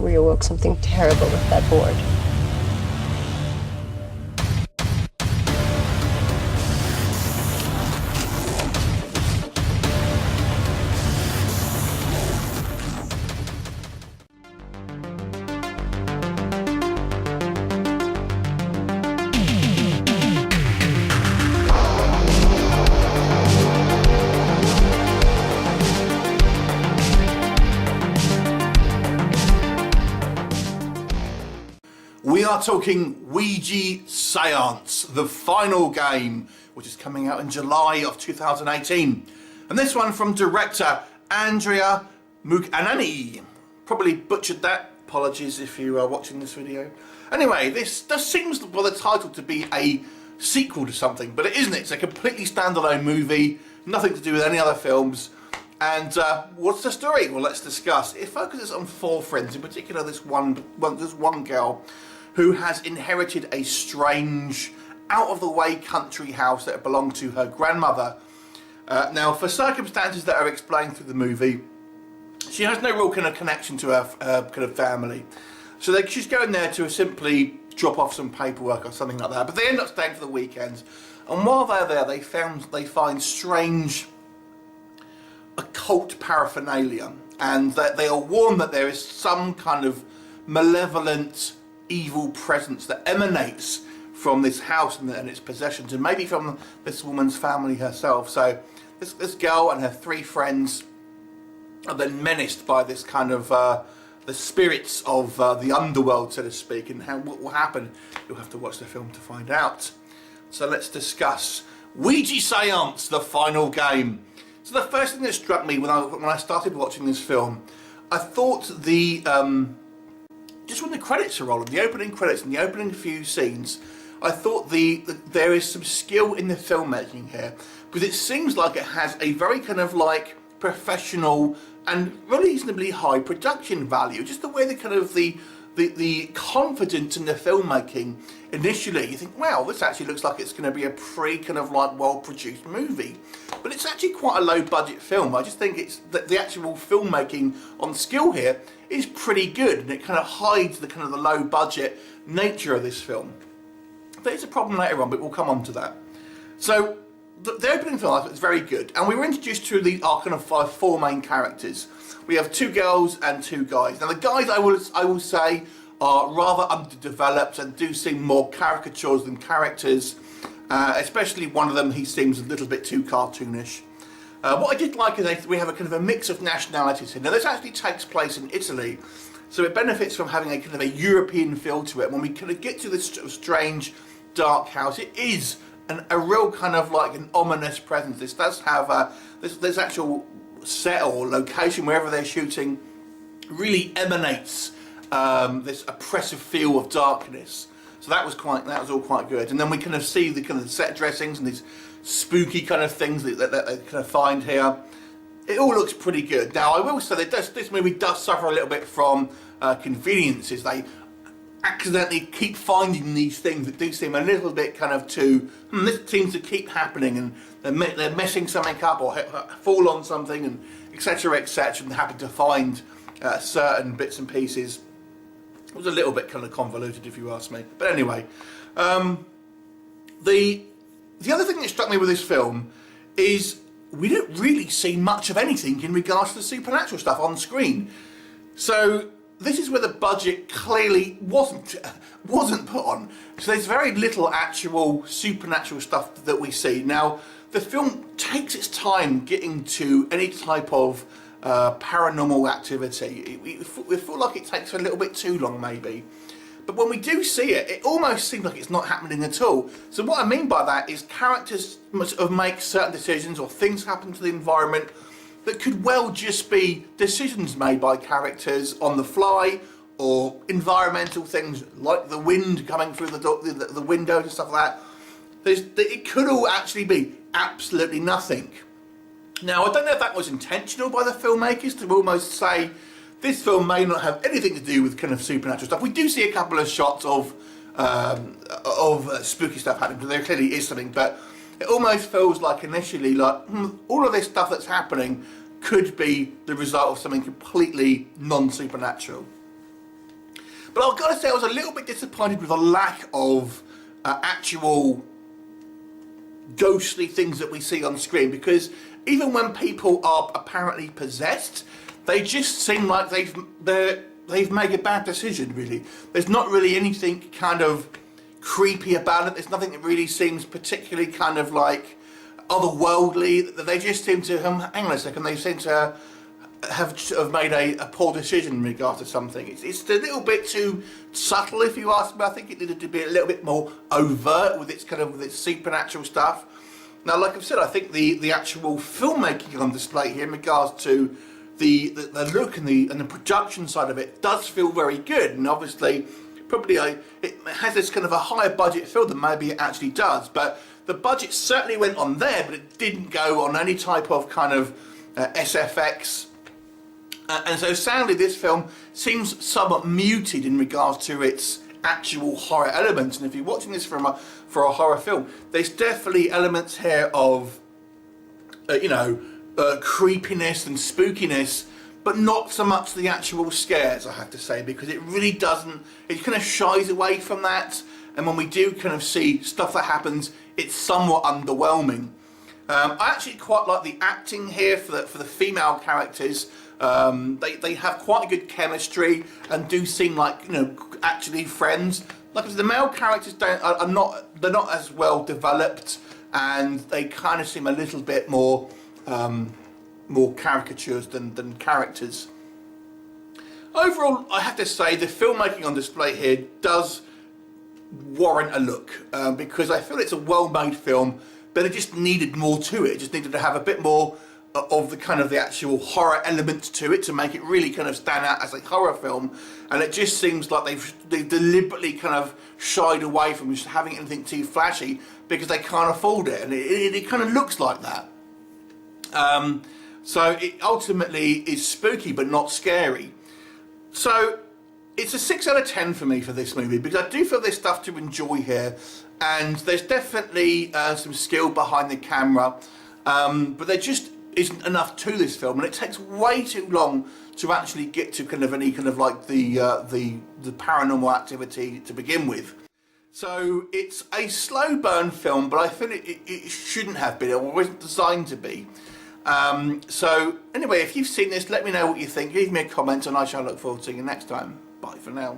we awoke something terrible with that board. We are talking Ouija Seance, the final game, which is coming out in July of 2018. And this one from director Andrea Mugnaini. Probably butchered that. Apologies if you are watching this video. Anyway, this does seems by the title to be a sequel to something, but it isn't. It's a completely standalone movie, nothing to do with any other films. And what's the story? Well, let's discuss. It focuses on four friends, in particular this one girl who has inherited a strange, out-of-the-way country house that belonged to her grandmother. Now, for circumstances that are explained through the movie, she has no real kind of connection to her kind of family. So she's going there to simply drop off some paperwork or something like that. But they end up staying for the weekend. And while they're there, they find strange occult paraphernalia. And that they are warned that there is some kind of malevolent evil presence that emanates from this house and its possessions, and maybe from this woman's family herself. So this girl and her three friends are then menaced by this kind of the spirits of the underworld, so to speak, and what will happen. You'll have to watch the film to find out. So let's discuss Ouija Seance, the final game. So the first thing that struck me when I started watching this film, I thought just when the credits are rolling, the opening credits and the opening few scenes, I thought there is some skill in the filmmaking here, because it seems like it has a very kind of like professional and reasonably high production value. Just the way the kind of the confidence in the filmmaking initially, you think, wow, this actually looks like it's going to be a pretty kind of like well-produced movie. But it's actually quite a low-budget film. I just think it's the actual filmmaking on skill here is pretty good, and it kind of hides the kind of the low-budget nature of this film. But it's a problem later on, but we'll come on to that. So the opening film, I thought, was very good, and we were introduced to our kind of four main characters. We have two girls and two guys. Now the guys, I will say, are rather underdeveloped and do seem more caricatures than characters. Especially one of them, he seems a little bit too cartoonish. What I did like is we have a kind of a mix of nationalities here. Now this actually takes place in Italy, so it benefits from having a kind of a European feel to it. When we kind of get to this strange, dark house, it is a real kind of like an ominous presence. This does have this actual set or location, wherever they're shooting, really emanates this oppressive feel of darkness. So that was all quite good. And then we kind of see the kind of set dressings and these spooky kind of things that they kind of find here. It all looks pretty good. Now I will say that this movie does suffer a little bit from conveniences. They accidentally keep finding these things that do seem a little bit kind of too, this seems to keep happening, and they're messing something up or fall on something, and etc, and happen to find certain bits and pieces. It was a little bit kind of convoluted, if you ask me. But anyway, the other thing that struck me with this film is we don't really see much of anything in regards to the supernatural stuff on screen. So this is where the budget clearly wasn't put on. So there's very little actual supernatural stuff that we see. Now, the film takes its time getting to any type of paranormal activity. We feel like it takes a little bit too long, maybe. But when we do see it, it almost seems like it's not happening at all. So what I mean by that is characters must make certain decisions, or things happen to the environment that could well just be decisions made by characters on the fly, or environmental things like the wind coming through the windows and stuff like that. It could all actually be absolutely nothing. Now, I don't know if that was intentional by the filmmakers to almost say this film may not have anything to do with kind of supernatural stuff. We do see a couple of shots of spooky stuff happening, because there clearly is something, but it almost feels like initially like all of this stuff that's happening could be the result of something completely non-supernatural. But I've got to say I was a little bit disappointed with the lack of actual ghostly things that we see on screen, because even when people are apparently possessed, they just seem like they've made a bad decision, really. There's not really anything kind of creepy about it. There's nothing that really seems particularly kind of like otherworldly. They just seem to, hang on a second, they seem to have made a poor decision in regards to something. It's a little bit too subtle, if you ask me. I think it needed to be a little bit more overt with its kind of with its supernatural stuff. Now, like I've said, I think the actual filmmaking on display here in regards to the look and the production side of it does feel very good, and obviously probably it has this kind of a higher budget feel than maybe it actually does, but the budget certainly went on there, but it didn't go on any type of kind of SFX. And so sadly this film seems somewhat muted in regards to its actual horror elements. And if you're watching this for a horror film, there's definitely elements here of creepiness and spookiness, but not so much the actual scares, I have to say, because it really doesn't, it kind of shies away from that. And when we do kind of see stuff that happens, it's somewhat underwhelming. I actually quite like the acting here for the female characters. They have quite a good chemistry and do seem like, you know, actually friends. Like I said, the male characters they're not as well developed, and they kind of seem a little bit more caricatures than characters. Overall, I have to say the filmmaking on display here does warrant a look, because I feel it's a well-made film, but it just needed more to it. It just needed to have a bit more of the kind of the actual horror elements to it to make it really kind of stand out as a horror film. And it just seems like they've deliberately kind of shied away from just having anything too flashy because they can't afford it, and it kind of looks like that. So it ultimately is spooky but not scary. So it's a 6 out of 10 for me for this movie, because I do feel there's stuff to enjoy here, and there's definitely some skill behind the camera, but there just isn't enough to this film, and it takes way too long to actually get to kind of any kind of like the paranormal activity to begin with. So it's a slow burn film, but I feel it shouldn't have been, or wasn't designed to be. So anyway, if you've seen this, let me know what you think. Leave me a comment, and I shall look forward to seeing you next time. Bye for now.